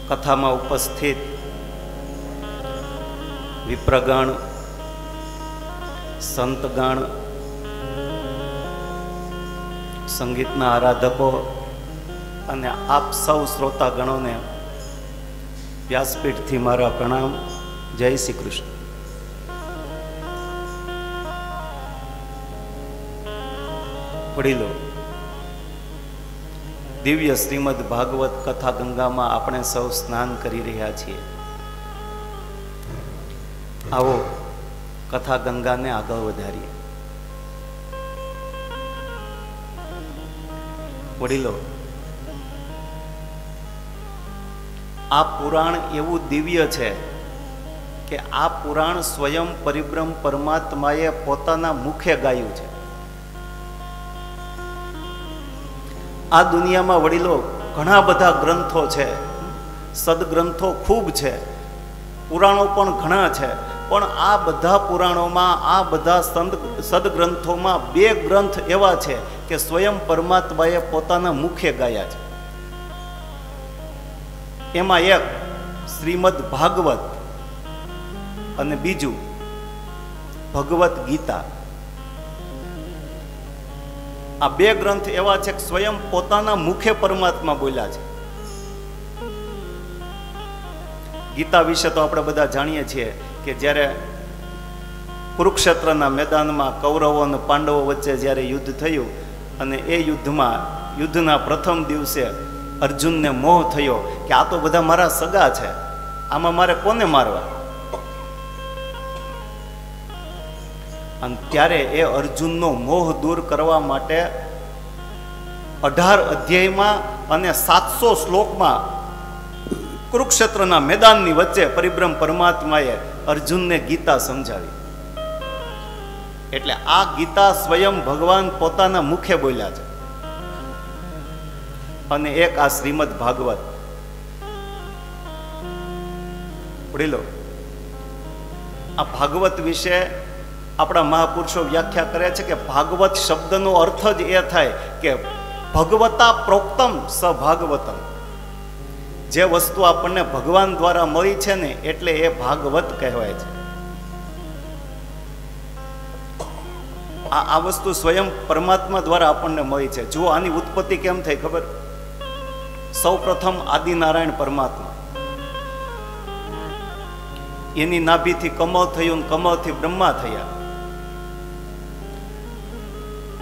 કથામાં ઉપસ્થિત વિપ્રગણ, સંતગણ, સંગીતના આરાધકો અને આપ સૌ શ્રોતાગણોને વ્યાસપીઠથી મારા પ્રણામ. જય શ્રી કૃષ્ણ. વડીલો, દિવ્ય શ્રીમદ ભાગવત કથા ગંગામાં આપણે સૌ સ્નાન કરી રહ્યા છીએ. આવો કથા ગંગાને આગળ વધારીએ. વડીલો, આ પુરાણ એવું દિવ્ય છે કે આ પુરાણ સ્વયં પરિબ્રહ્મ પરમાત્માએ પોતાના મુખે ગાયું છે. આ દુનિયામાં વડીલો ઘણા બધા ગ્રંથો છે, સદગ્રંથો ખૂબ છે, પુરાણો પણ ઘણા છે, પણ આ બધા પુરાણોમાં, આ બધા સદગ્રંથોમાં બે ગ્રંથ એવા છે કે સ્વયં પરમાત્માએ પોતાના મુખે ગાયા છે. એમાં એક શ્રીમદ ભાગવત અને બીજું ભગવત ગીતા. આ બે ગ્રંથ એવા છે કે સ્વયં પોતાના મુખે પરમાત્મા બોલ્યા છે. ગીતા વિશે તો આપણે બધા જાણીએ છીએ કે જ્યારે કુરુક્ષેત્રના મેદાનમાં કૌરવો અને પાંડવો વચ્ચે જ્યારે યુદ્ધ થયું અને એ યુદ્ધના પ્રથમ દિવસે અર્જુનને મોહ થયો કે આ તો બધા મારા સગા છે, આમાં મારે કોને મારવા? અને ત્યારે એ અર્જુનનો મોહ દૂર કરવા માટે 18 અધ્યાયમાં અને 700 શ્લોકમાં કુરુક્ષેત્રના મેદાનની વચ્ચે પરિબ્રહ્મ પરમાત્માએ અર્જુનને ગીતા સમજાવી. એટલે આ ગીતા સ્વયં ભગવાન પોતાના મુખે બોલ્યા છે. અને એક આ શ્રીમદ ભાગવત. વડીલો, આ ભાગવત વિશે આપણા મહાપુરુષો વ્યાખ્યા કરે છે કે ભાગવત શબ્દનો અર્થ જ એ થાય કે ભગવતા પ્રોક્તમ સ ભાગવતમ. જે વસ્તુ આપણને ભગવાન દ્વારા મળી છે ને એટલે એ ભાગવત કહેવાય છે. આ વસ્તુ સ્વયં પરમાત્મા દ્વારા આપણને મળી છે. જો આની ઉત્પત્તિ કેમ થઈ ખબર? સૌ પ્રથમ આદિનારાયણ પરમાત્મા, એની નાભીથી કમળ થયું, કમળથી બ્રહ્મા થયા.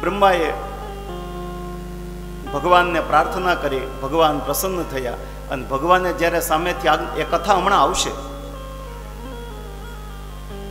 બ્રહ્માએ ભગવાનને પ્રાર્થના કરી, ભગવાન પ્રસન્ન થયા અને ભગવાને જ્યારે સામેથી એ કથા હમણાં આવશે,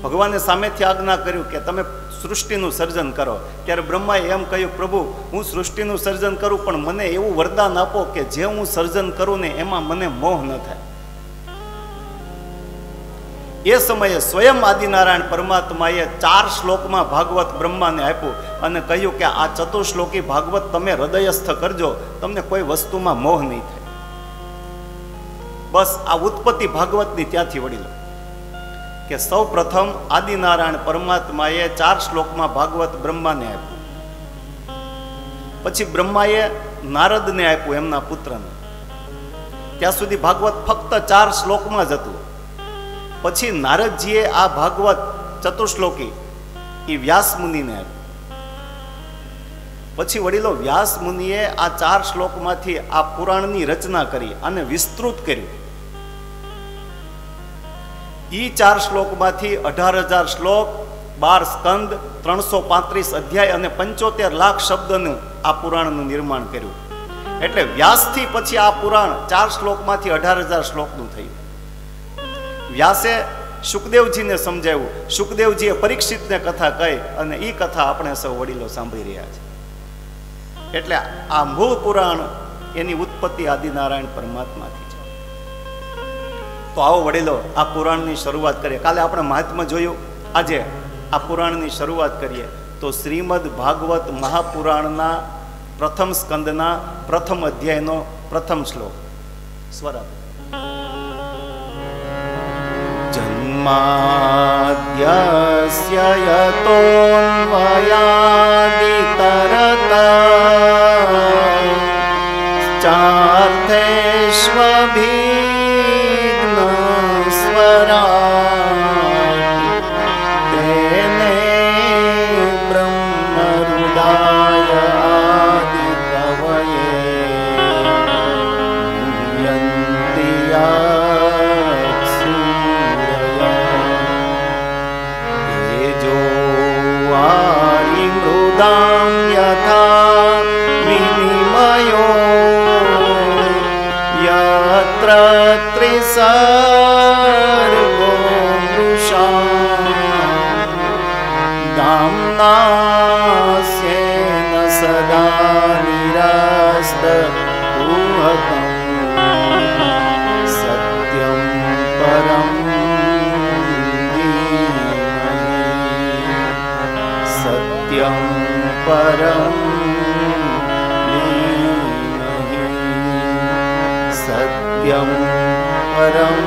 ભગવાને સામેથી આજ્ઞા કર્યું કે તમે સૃષ્ટિનું સર્જન કરો. ત્યારે બ્રહ્માએ એમ કહ્યું, પ્રભુ હું સૃષ્ટિનું સર્જન કરું પણ મને એવું વરદાન આપો કે જે હું સર્જન કરું ને એમાં મને મોહ ન થાય. એ સમયે સ્વયં આદિનારાયણ પરમાત્માએ 4 શ્લોકમાં ભાગવત બ્રહ્માને આપ્યું અને કહ્યું કે આ ચતુશ્લોકી ભાગવત તમે હૃદયસ્થ કરજો, તમને કોઈ વસ્તુમાં મોહ નહીં થાય. બસ આ ઉત્પત્તિ ભાગવતની ત્યાંથી વડીલો કે સૌ પ્રથમ આદિનારાયણ પરમાત્માએ 4 શ્લોકમાં ભાગવત બ્રહ્માને આપ્યું. પછી બ્રહ્માએ નારદને આપ્યું, એમના પુત્રને. ત્યાં સુધી ભાગવત ફક્ત 4 શ્લોકમાં જ હતું. પછી નારદજીએ આ ભાગવત ચતુશ્લોકી એ વ્યાસ મુનિને આપ્યું. પછી વડીલો વ્યાસ મુનિએ આ 4 શ્લોકમાંથી આ પુરાણની રચના કરી અને વિસ્તૃત કર્યું. ઈ 4 શ્લોકમાંથી 18,000 શ્લોક, 12 સ્કંદ, 335 અધ્યાય અને 75 લાખ શબ્દનું આ પુરાણનું નિર્માણ કર્યું. એટલે વ્યાસથી પછી આ પુરાણ 4 શ્લોકમાંથી 18,000 શ્લોકનું થયું. વ્યાસે શુકદેવજીને સમજાવ્યું, શુકદેવજીએ પરીક્ષિતને કથા કહી અને એ કથા આપણે સૌ વડીલો સાંભળી રહ્યા છે. એટલે આ મૂળ પુરાણ એની ઉત્પત્તિ આદિનારાયણ પરમાત્માથી છે. તો આવો વડીલો આ પુરાણની શરૂઆત કરીએ. કાલે આપણે મહાત્મા જોયું, આજે આ પુરાણની શરૂઆત કરીએ. તો શ્રીમદ ભાગવત મહાપુરાણના પ્રથમ સ્કંદના પ્રથમ અધ્યાયનો પ્રથમ શ્લોક. સ્વર આપો. જન્માદ્યસ્ય યતોન્વયાદિતરતશ્ચાર્થેષ્વભિ તત્ર ત્રિસર્ગો મૃષા દામ્નાસ્યેન સદા નિરસ્ત ઉહતમ સત્યમ પરમ સત્યમ પરમ સત્યમ પરમ.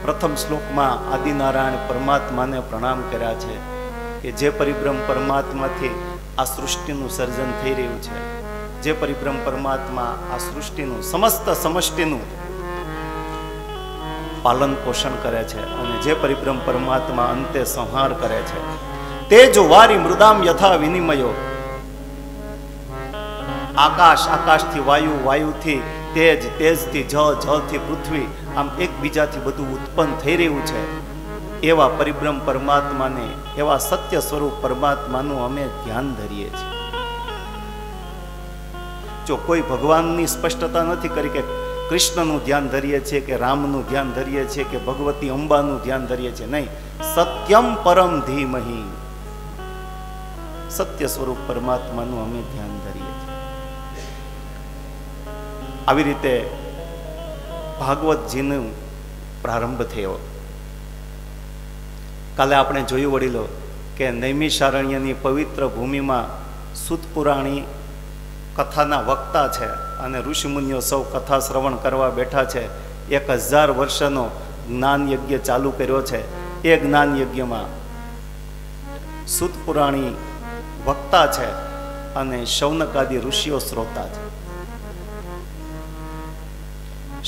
પ્રથમ શ્લોકમાં આદિનારાયણ પરમાત્માને પ્રણામ કર્યા છે કે જે પરિબ્રહ્મ પરમાત્માથી આ સૃષ્ટિનું સર્જન થઈ રહ્યું છે, જે પરિબ્રહ્મ પરમાત્મા આ સૃષ્ટિનું સમસ્ત સમષ્ટિનું પાલન પોષણ કરે છે અને જે પરિબ્રહ્મ પરમાત્મા અંતે સંહાર કરે છે. તેજ વારી મૃદામ યથા વિનિમયો, આકાશ, આકાશથી વાયુ, વાયુથી તેજ, તેજથી જળ, જળથી પૃથ્વી, આમ એકબીજાથી બધું ઉત્પન્ન થઈ રહ્યું છે. એવા પરિબ્રહ્મ પરમાત્માને, એવા સત્ય સ્વરૂપ પરમાત્માનું અમે ધ્યાન ધરીએ છીએ. જો કોઈ ભગવાનની સ્પષ્ટતા નથી કરી કે કૃષ્ણનું ધ્યાન ધરીએ છીએ કે રામનું ધ્યાન ધરીએ છીએ કે ભગવતી અંબાનું ધ્યાન ધરીએ છીએ, નહીં. સત્યમ પરમ ધીમહિ, સત્ય સ્વરૂપ પરમાત્માનું અમે ધ્યાન ધરીએ છીએ. આવી રીતે ભાગવતજીનો પ્રારંભ થયો. કાલે આપણે જોયું વડીલો કે નૈમિષારણ્યની પવિત્ર ભૂમિમાં સૂત પુરાણી કથાના વક્તા છે અને ઋષિમુનિઓ સૌ કથા શ્રવણ કરવા બેઠા છે. 1000 વર્ષનો જ્ઞાન યજ્ઞ ચાલુ કર્યો છે. એ જ્ઞાન યજ્ઞમાં સૂત પુરાણી વક્તા છે અને શૌનકાદી ઋષિઓ શ્રોતા છે.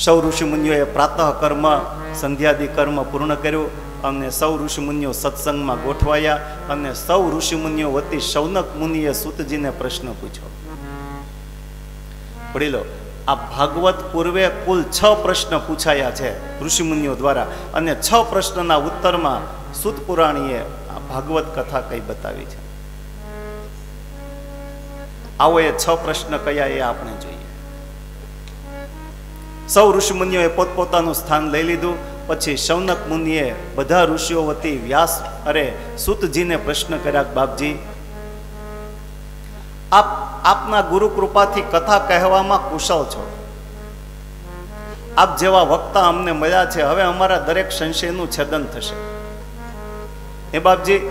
સૌ ઋષિમુનિઓએ પ્રાતઃ કર્મ, સંધ્યાદી કર્મ પૂર્ણ કર્યું અને સૌ ઋષિમુનિઓ સત્સંગમાં ગોઠવાયા અને સૌ ઋષિમુનિઓ વતી શૌનક મુનિએ સૂતજીને પ્રશ્ન પૂછ્યો. વડીલો, આ ભાગવત પૂર્વે કુલ 6 પ્રશ્ન પૂછાયા છે ઋષિમુનિઓ દ્વારા અને 6 પ્રશ્નના ઉત્તરમાં સૂત પુરાણીએ આ ભાગવત કથા કઈ બતાવી છે. આવો એ 6 પ્રશ્ન કયા એ આપણે જોઈએ. સૌ ઋષિમુનિઓએ પોતપોતાનું સ્થાન લઈ લીધું. પછી શૌનક મુનિએ બધા ઋષિઓ વતી સૂતજીને પ્રશ્ન કર્યા, બાપજી, આપના ગુરુ કૃપાથી કથા કહેવામાં કુશળ છો. આપ જેવા વક્તા અમને મળ્યા છે, હવે અમારા દરેક સંશયનું છેદન થશે. એ બાપજી,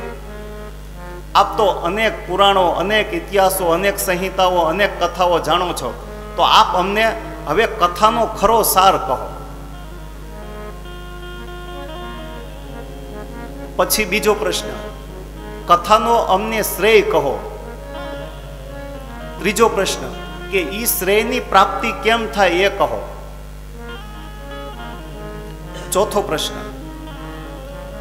આપ તો અનેક પુરાણો, અનેક ઇતિહાસો, અનેક સંહિતાઓ, અનેક કથાઓ જાણો છો, તો આપ અમને હવે કથાનો ખરો સાર કહો. પછી બીજો પ્રશ્ન, કથાનો અમને શ્રેય કહો. ત્રીજો પ્રશ્ન, કે ઈ શ્રેયની પ્રાપ્તિ કેમ થાય એ કહો. ચોથો પ્રશ્ન,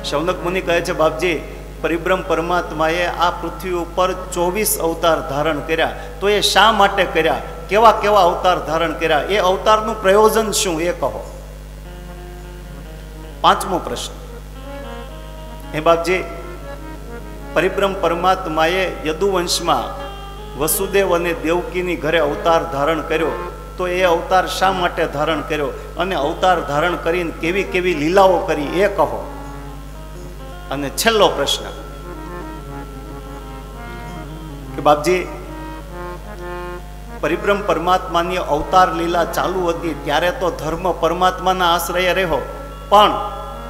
શૌનક મુનિ કહે છે, બાપજી, પરિબ્રહ્મ પરમાત્માએ આ પૃથ્વી ઉપર 24 અવતાર ધારણ કર્યા, તો એ શા માટે કર્યા, કેવા કેવા અવતાર ધારણ કર્યા, એ અવતારનું પ્રયોજન શું એ કહો. પાંચમો પ્રશ્ન, હે બાપજી, પરિબ્રહ્મ પરમાત્માએ યદુવંશમાં વસુદેવ અને દેવકીની ઘરે અવતાર ધારણ કર્યો, તો એ અવતાર શા માટે ધારણ કર્યો અને અવતાર ધારણ કરીને કેવી કેવી લીલાઓ કરી એ કહો. અને છેલ્લો પ્રશ્ન કે બાપજી, પરિબ્રહ્મ પરમાત્માની અવતાર લીલા ચાલુ હતી ત્યારે તો ધર્મ પરમાત્માના આશ્રય રહ્યો, પણ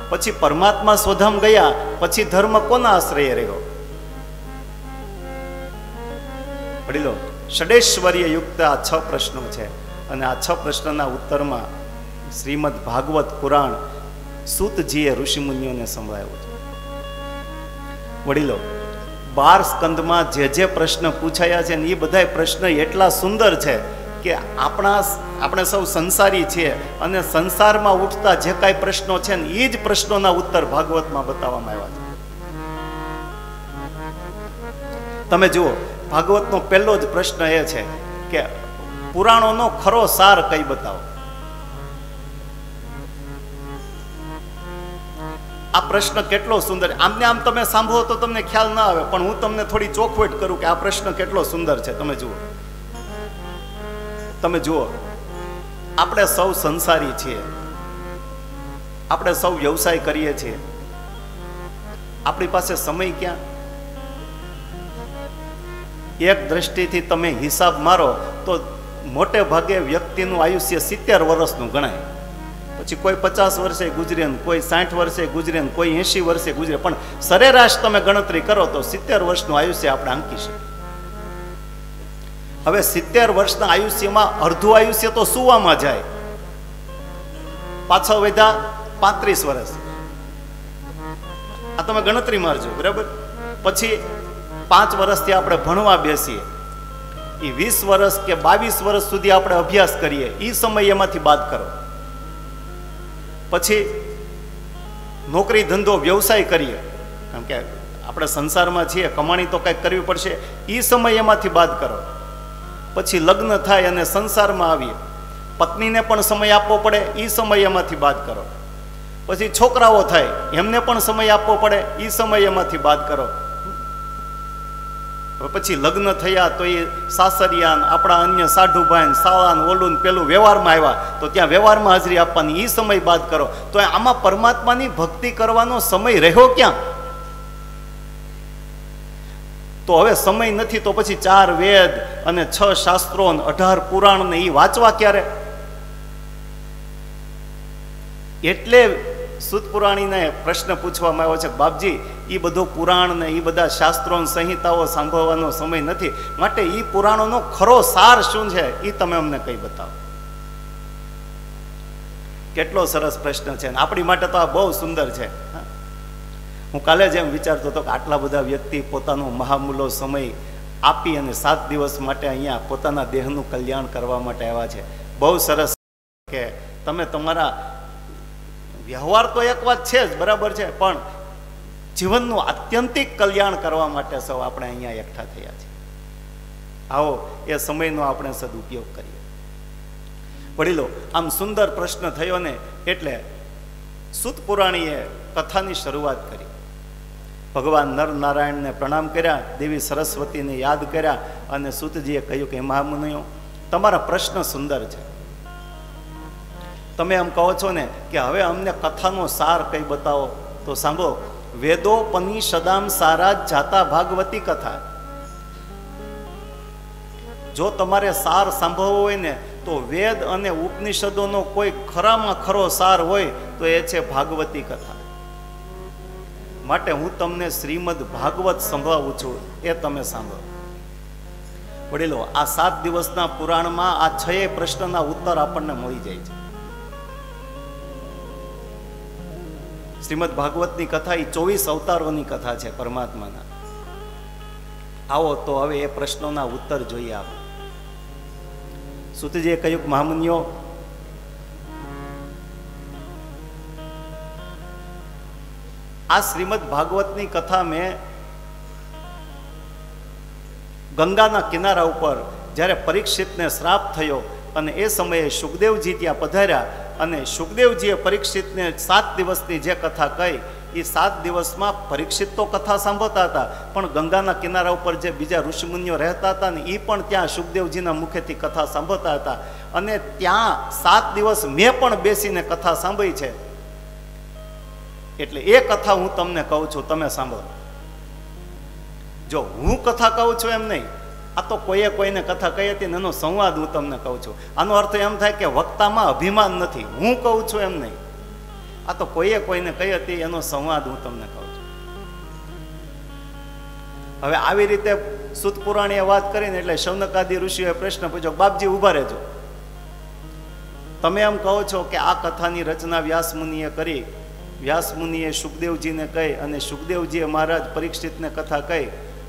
પછી પરમાત્મા સ્વધામ ગયા પછી ધર્મ કોના આશ્રય રહ્યો? વડીલો, ષડેશ્વર્ય યુક્ત આ 6 પ્રશ્નો છે અને આ 6 પ્રશ્નના ઉત્તરમાં શ્રીમદ ભાગવત પુરાણ સૂતજીએ ઋષિમુનિઓને સંભળાવ્યું છે. વડીલો, 12 સ્કંદમાં જે પ્રશ્ન પૂછાયા છે ને એ બધા પ્રશ્ન એટલા સુંદર છે કે આપણે સૌ સંસારી છીએ અને સંસારમાં ઉઠતા જે કાંઈ પ્રશ્નો છે ને એ જ પ્રશ્નોના ઉત્તર ભાગવતમાં બતાવવામાં આવ્યા છે. તમે જુઓ, ભાગવતનો પહેલો જ પ્રશ્ન એ છે કે પુરાણોનો ખરો સાર કઈ બતાવો. આ પ્રશ્ન કેટલો સુંદર, આમને આમ તમે સાંભળો તો તમને ખ્યાલ ના આવે, પણ હું તમને થોડી ચોખવટ કરું કે આ પ્રશ્ન કેટલો સુંદર છે. તમે જુઓ, આપણે સૌ સંસારી છીએ, આપણે સૌ વ્યવસાય કરીએ છીએ, આપણી પાસે સમય ક્યાં? એક દ્રષ્ટિથી તમે હિસાબ મારો તો મોટે ભાગે વ્યક્તિનું આયુષ્ય 70 વર્ષનું ગણાય. પછી કોઈ 50 વર્ષે ગુજરે, કોઈ 60 વર્ષે ગુજરે, કોઈ 80 વર્ષે ગુજરે, પણ સરેરાશ તમે ગણતરી કરો તો 70 વર્ષનું આયુષ્ય આપણે આંકી શકીએ. હવે 70 વર્ષના આયુષ્યમાં અડધું આયુષ્ય તો સુવામાં જાય, પાછળ વધ્યા 35 વર્ષ. આ તમે ગણતરી મારજો, બરાબર. પછી 5 વર્ષથી આપણે ભણવા બેસીએ, એ 20 વર્ષ કે 22 વર્ષ સુધી આપણે અભ્યાસ કરીએ, એ સમય એમાંથી બાદ કરો. પછી નોકરી ધંધો વ્યવસાય કરીએ, કારણ કે આપણે સંસારમાં છીએ, કમાણી તો કંઈક કરવી પડશે, એ સમય એમાંથી બાદ કરો. પછી લગ્ન થાય અને સંસારમાં આવીએ, પત્નીને પણ સમય આપવો પડે, એ સમય એમાંથી બાદ કરો. પછી છોકરાઓ થાય, એમને પણ સમય આપવો પડે, એ સમય એમાંથી બાદ કરો. પછી લગ્ન થયા તો એ સાસરિયાન, આપણા અન્ય સાઢુભાઈ, સાળાન, ઓલું પેલું વ્યવહારમાં આવ્યા તો ત્યાં વ્યવહારમાં હાજરી આપવાની, એ સમય બાદ કરો. તો આમાં પરમાત્માની ભક્તિ કરવાનો સમય રહ્યો ક્યાં? તો હવે સમય નથી તો પછી 4 વેદ અને 6 શાસ્ત્રો, 18 પુરાણ ને એ વાંચવા ક્યારે? એટલે સુત પુરાણીને પ્રશ્ન પૂછવામાં આવ્યો છે, બાપજી એ બધું પુરાણ ને એ બધા શાસ્ત્રો સંહિતાઓ સાંભળવાનો સમય નથી, માટે એ પુરાણોનો ખરો સાર શું છે એ તમે અમને કઈ બતાવો. કેટલો સરસ પ્રશ્ન છે, આપણી માટે તો આ બહુ સુંદર છે. હું કાલે જ એમ વિચારતો હતો કે આટલા બધા વ્યક્તિ પોતાનો મહામૂલો સમય આપી અને 7 દિવસ માટે અહીંયા પોતાના દેહનું કલ્યાણ કરવા માટે આવ્યા છે. બહુ સરસ કે તમે તમારા વ્યવહાર તો એક વાત છે જ, બરાબર છે, પણ જીવનનું આત્યંતિક કલ્યાણ કરવા માટે સૌ આપણે અહીંયા એકઠા થયા છે. આવો એ સમયનો આપણે સદુપયોગ કરીએ. વડીલો, આમ સુંદર પ્રશ્ન થયો ને એટલે સુત પુરાણીએ કથાની શરૂઆત કરી. ભગવાન નર નારાયણને પ્રણામ કર્યા, દેવી સરસ્વતીને યાદ કર્યા, અને સુતજીએ કહ્યું કે મહામુનિઓ, તમારા પ્રશ્ન સુંદર છે. તમે એમ કહો છો ને કે હવે અમને કથાનો સાર કઈ બતાવો, તો સાંભળો, વેદોપનિષદામ સારા જાતા ભાગવતી કથા. જો તમારે સાર સાંભળવો હોય ને તો વેદ અને ઉપનિષદોનો કોઈ ખરામાં ખરો સાર હોય તો એ છે ભાગવતી કથા. માટે હું તમને શ્રીમદ ભાગવત સંભળાવું છું, એ તમે સાંભળો. વડીલો, આ 7 દિવસના પુરાણમાં આ 6 પ્રશ્નના ઉત્તર આપણને મળી જાય છે. શ્રીમદ ભાગવતની કથા એ 24 અવતારોની કથા છે પરમાત્માના. આવો તો હવે એ પ્રશ્નોના ઉત્તર જોઈએ. આપ સુતજીએ કહ્યું કે મહામુનિઓ, આ શ્રીમદ ભાગવતની કથા મેં ગંગાના કિનારા ઉપર જ્યારે પરીક્ષિતને શ્રાપ થયો અને એ સમયે સુખદેવજી ત્યાં પધાર્યા, અને સુખદેવજીએ પરીક્ષિતને 7 દિવસની જે કથા કહી, એ 7 દિવસમાં પરીક્ષિત તો કથા સાંભળતા હતા, પણ ગંગાના કિનારા ઉપર જે બીજા ઋષિમુનિઓ રહેતા હતા ને એ પણ ત્યાં સુખદેવજીના મુખેથી કથા સાંભળતા હતા. અને ત્યાં 7 દિવસ મેં પણ બેસીને કથા સાંભળી છે. એટલે એ કથા હું તમને કહું છું, તમે સાંભળો. જો હું કથા કહું છું એમ નહીં, આ તો કોઈએ કોઈને કથા કહી હતી ને એનો સંવાદ હું તમને કહું છું. આનો અર્થ એમ થાય કે વક્તામાં અભિમાન નથી, હું કહું છું એમ નહીં, આ તો કોઈએ કોઈને કહી હતી એનો સંવાદ હું તમને કહું છું. હવે આવી રીતે સુત પુરાણીએ વાત કરીને એટલે શૌનકાદી ઋષિઓએ પ્રશ્ન પૂછ્યો, બાપજી ઉભા રહેજો, તમે એમ કહો છો કે આ કથાની રચના વ્યાસ મુનિએ કરી, વ્યાસ મુનિએ સુખદેવજીને કહી અને સુખદેવજીએ મહારાજ પરીક્ષિતને કથા કહી,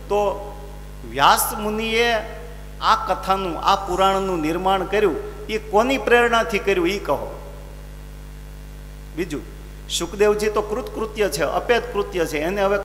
તો વ્યાસ મુનિએ આ કથાનું, આ પુરાણનું નિર્માણ કર્યું એ કોની પ્રેરણાથી કર્યું એ કહો. બીજું, સુખદેવજી તો કૃતકૃત્ય છે, અપેત કૃત્ય છે, એને હવે